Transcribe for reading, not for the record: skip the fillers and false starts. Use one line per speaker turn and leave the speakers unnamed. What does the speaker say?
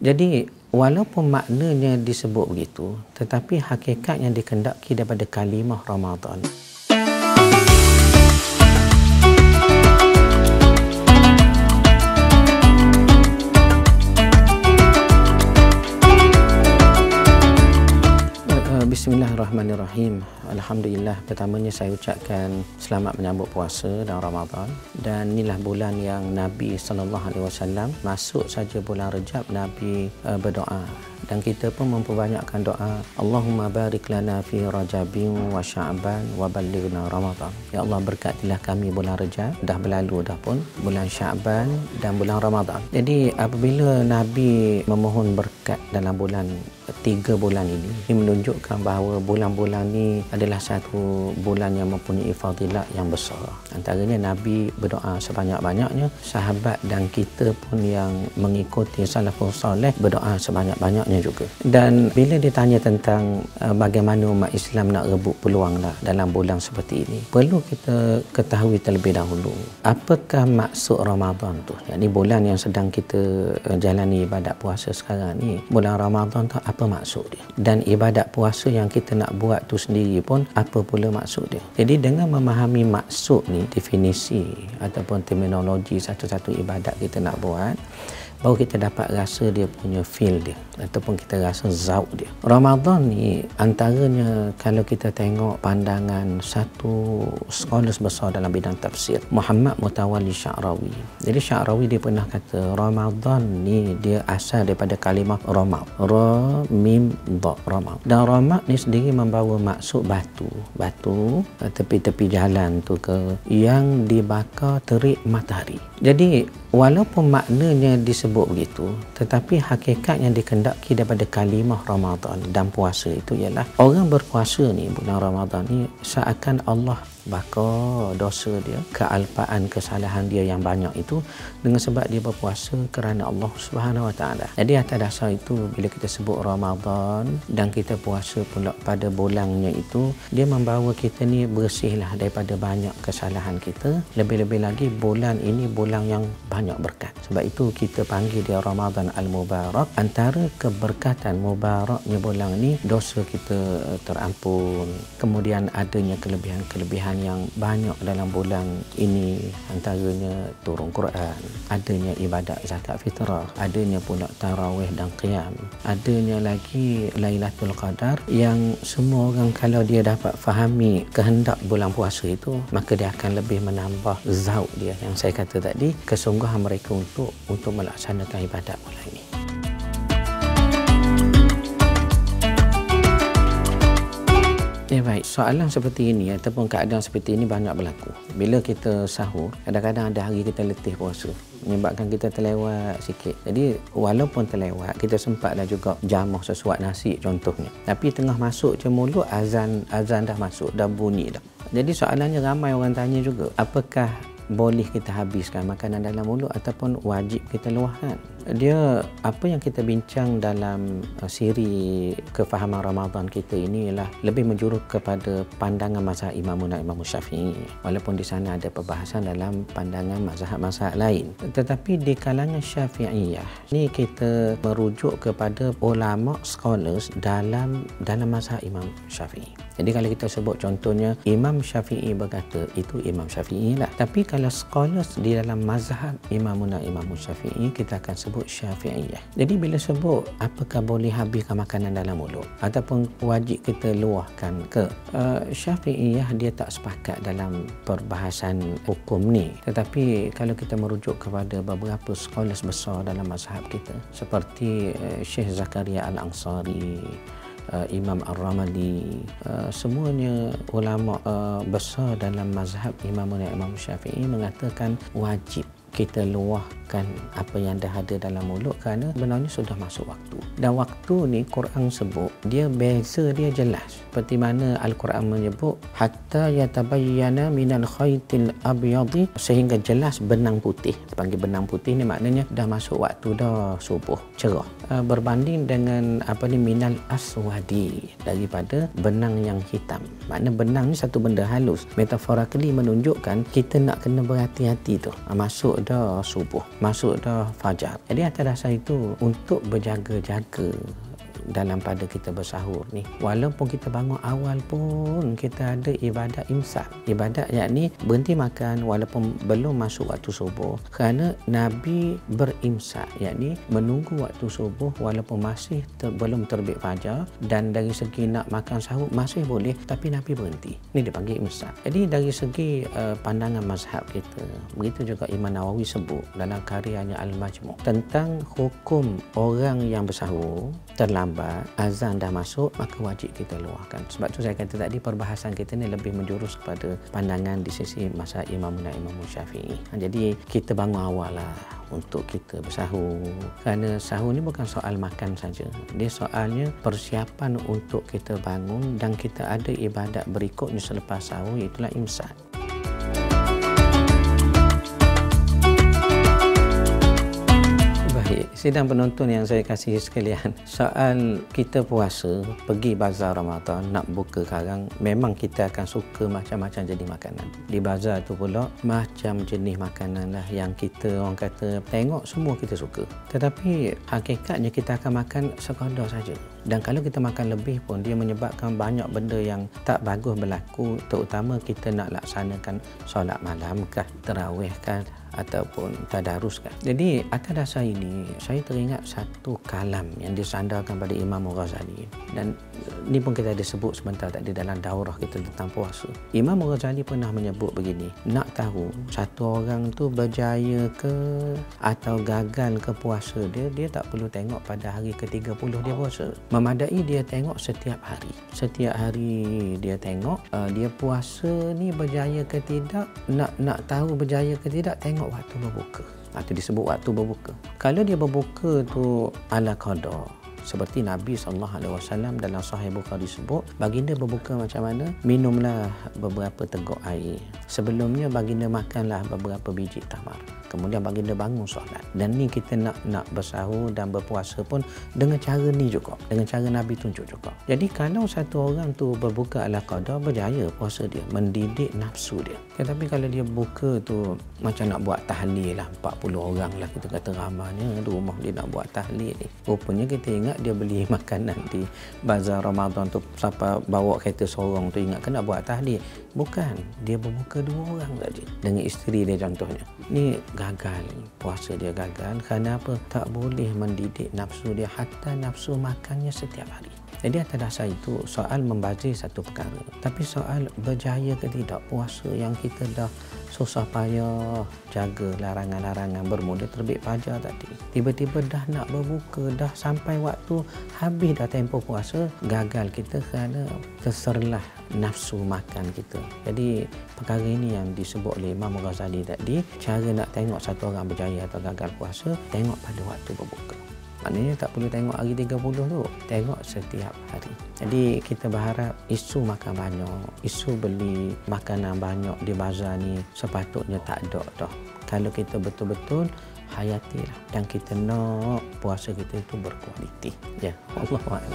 Jadi walaupun maknanya disebut begitu, tetapi hakikat yang dikendaki daripada kalimah Ramadan. Bismillahirrahmanirrahim. Alhamdulillah, pertamanya saya ucapkan selamat menyambut puasa dan Ramadan. Dan inilah bulan yang Nabi SAW masuk saja bulan Rejab, Nabi berdoa. Dan kita pun memperbanyakkan doa, Allahumma barik lana fi Rajabin wa Sya'ban wa ballighna Ramadan. Ya Allah, berkatilah kami bulan Rejab, dah berlalu dah pun, bulan Sya'ban dan bulan Ramadan. Jadi apabila Nabi memohon berkat dalam bulan 3 bulan ini menunjukkan bahawa bulan-bulan ini adalah satu bulan yang mempunyai fadilat yang besar. Antaranya Nabi berdoa sebanyak-banyaknya, sahabat dan kita pun yang mengikuti salafus soleh berdoa sebanyak-banyaknya juga. Dan bila ditanya tentang bagaimana umat Islam nak rebut peluang dalam bulan seperti ini, perlu kita ketahui terlebih dahulu apakah maksud Ramadan tu. Ini bulan yang sedang kita jalani ibadat puasa sekarang ni, bulan Ramadan tu apa maksud dia, dan ibadat puasa yang kita nak buat tu sendiri pun apa pula maksud dia. Jadi dengan memahami maksud ni, definisi ataupun terminologi satu-satu ibadat kita nak buat, baru kita dapat rasa dia punya feel dia ataupun kita rasa zauq dia. Ramadan ni antaranya, kalau kita tengok pandangan satu scholars besar dalam bidang tafsir, Muhammad Mutawalli Sya'rawi. Jadi Sya'rawi dia pernah kata Ramadan ni dia asal daripada kalimah ramad, ra mim dha, ramad. Dan ramad ni sendiri membawa maksud batu tepi-tepi jalan tu ke yang dibakar terik matahari. Jadi walaupun maknanya disebut begitu, tetapi hakikat yang dikendaki daripada kalimah Ramadan dan puasa itu ialah orang berpuasa ni bulan Ramadan ni seakan Allah bakar dosa dia, kealpaan kesalahan dia yang banyak itu dengan sebab dia berpuasa kerana Allah Subhanahu Wa Taala. Jadi atas dasar itu, bila kita sebut Ramadan dan kita puasa pula pada bulannya itu, dia membawa kita ni bersihlah daripada banyak kesalahan kita. Lebih-lebih lagi bulan ini bulan yang banyak berkat. Sebab itu kita panggil dia Ramadan Al-Mubarak. Antara keberkatan mubaraknya bulan ini, dosa kita terampun. Kemudian adanya kelebihan yang banyak dalam bulan ini, antaranya turun Quran, adanya ibadat zakat fitrah, adanya pula tarawih dan qiyam, adanya lagi Lailatul Qadar, yang semua orang kalau dia dapat fahami kehendak bulan puasa itu, maka dia akan lebih menambah zauq dia yang saya kata tadi, kesungguhan mereka untuk melaksanakan ibadat bulan ini. Baik, soalan seperti ini ataupun keadaan seperti ini banyak berlaku. Bila kita sahur, kadang-kadang ada hari kita letih puasa, menyebabkan kita terlewat sikit. Jadi walaupun terlewat, kita sempatlah juga jamuh sesuap nasi contohnya. Tapi tengah masuk je mulut, azan dah masuk, dah bunyi dah. Jadi soalannya ramai orang tanya juga, apakah boleh kita habiskan makanan dalam mulut ataupun wajib kita luahkan? Dia, apa yang kita bincang dalam siri kefahaman Ramadan kita ini ialah lebih menjurus kepada pandangan mazhab Imam Syafi'i, walaupun di sana ada perbahasan dalam pandangan mazhab-mazhab lain. Tetapi di kalangan Syafi'iyah ni kita merujuk kepada ulama scholars dalam mazhab Imam Syafi'i. Jadi kalau kita sebut contohnya Imam Syafi'i berkata, itu Imam Syafi'i lah. Tapi kalau scholars di dalam mazhab Imam Syafi'i, kita akan sebut Syafi'iyah. Jadi bila sebut apakah boleh habiskan makanan dalam mulut ataupun wajib kita luahkan ke, Syafi'iyah dia tak sepakat dalam perbahasan hukum ni. Tetapi kalau kita merujuk kepada beberapa scholars besar dalam mazhab kita seperti Syekh Zakaria Al-Ansari, Imam Ar-Ramadi, semuanya ulama besar dalam mazhab Imam Syafi'i mengatakan wajib kita luahkan apa yang dah ada dalam mulut kerana sebenarnya sudah masuk waktu. Dan waktu ni Quran sebut dia beza dia jelas. Seperti mana Al-Quran menyebut hatta yatabayyana minal khaytil abyadi, sehingga jelas benang putih. Panggil benang putih ni maknanya dah masuk waktu dah subuh, cerah. Berbanding dengan minal aswadi, daripada benang yang hitam. Makna benang ni satu benda halus. Metaphorically menunjukkan kita nak kena berhati-hati tu. Masuk dah subuh, masuk dah fajar. Jadi atas dasar itu untuk berjaga-jaga dalam pada kita bersahur ni, walaupun kita bangun awal pun kita ada ibadat imsak. Ibadat yakni berhenti makan walaupun belum masuk waktu subuh, kerana Nabi berimsak, yakni menunggu waktu subuh walaupun masih belum terbit fajar, dan dari segi nak makan sahur masih boleh tapi Nabi berhenti. Ini dipanggil imsak. Jadi dari segi pandangan mazhab kita, begitu juga Imam Nawawi sebut dalam karyanya Al-Majmu' tentang hukum orang yang bersahur terlambat, azan dah masuk, maka wajib kita luahkan. Sebab tu saya kata tadi perbahasan kita ni lebih menjurus kepada pandangan di sisi mazhab Imam Syafi'i. Jadi kita bangun awal lah untuk kita bersahur, kerana sahur ni bukan soal makan saja, dia soalnya persiapan untuk kita bangun dan kita ada ibadat berikutnya selepas sahur, itulah imsak. Sidang penonton yang saya kasih sekalian, soal kita puasa, pergi bazar Ramadan, nak buka karang, memang kita akan suka macam-macam jenis makanan. Di bazar tu pula, macam jenis makanan lah yang kita, orang kata, tengok semua kita suka. Tetapi hakikatnya kita akan makan sekadar saja. Dan kalau kita makan lebih pun, dia menyebabkan banyak benda yang tak bagus berlaku, terutama kita nak laksanakan solat malam kah, tarawih kah, ataupun tadarus kan. Jadi atas dasar ini saya teringat satu kalam yang disandarkan pada Imam Ghazali, dan ini pun kita ada sebut sebentar tadi dalam daurah kita tentang puasa. Imam Ghazali pernah menyebut begini, nak tahu satu orang tu berjaya ke atau gagal ke puasa dia tak perlu tengok pada hari ke-30 dia puasa. Memadai dia tengok setiap hari. Setiap hari dia tengok dia puasa ni berjaya ke tidak. Nak tahu berjaya ke tidak, tengok waktu berbuka. Itu disebut waktu berbuka. Kalau dia berbuka tu ala qada, seperti Nabi SAW dalam Sahih Bukhari sebut, baginda berbuka macam mana? Minumlah beberapa teguk air. Sebelumnya baginda makanlah beberapa biji tamar. Kemudian baginda bangun solat. Dan ni kita nak bersahur dan berpuasa pun dengan cara ni juga, dengan cara Nabi tunjuk juga. Jadi kalau satu orang tu berbuka ala qada, berjaya puasa dia, mendidik nafsu dia. Tetapi kalau dia buka tu macam nak buat tahlil lah, 40 orang lah kita kata ramanya di rumah dia nak buat tahlil ni. Rupanya kita ingat dia beli makanan di bazar Ramadan tu, sampai bawa kereta sorong tu ingat kena buat tahlil. Bukan, dia berbuka 2 orang saja dengan isteri dia contohnya. Ni gagal, puasa dia gagal kerana apa? Tak boleh mendidik nafsu dia, hatta nafsu makannya setiap hari. Jadi atas dasar itu soal membazir satu perkara, tapi soal berjaya ke tidak puasa yang kita dah susah payah jaga larangan-larangan, bermula terbit fajar tadi, tiba-tiba dah nak berbuka, dah sampai waktu habis dah tempoh puasa, gagal kita kerana terserlah nafsu makan kita. Jadi perkara ini yang disebut oleh Imam Ghazali tadi, cara nak tengok satu orang berjaya atau gagal puasa, tengok pada waktu berbuka. Maknanya tak perlu tengok hari 30 tu, tengok setiap hari. Jadi kita berharap isu makan banyak, isu beli makanan banyak di bazar ni sepatutnya tak ada dah. Kalau kita betul-betul hayatilah dan kita nak puasa kita itu berkualiti. Ya, Allahuakbar.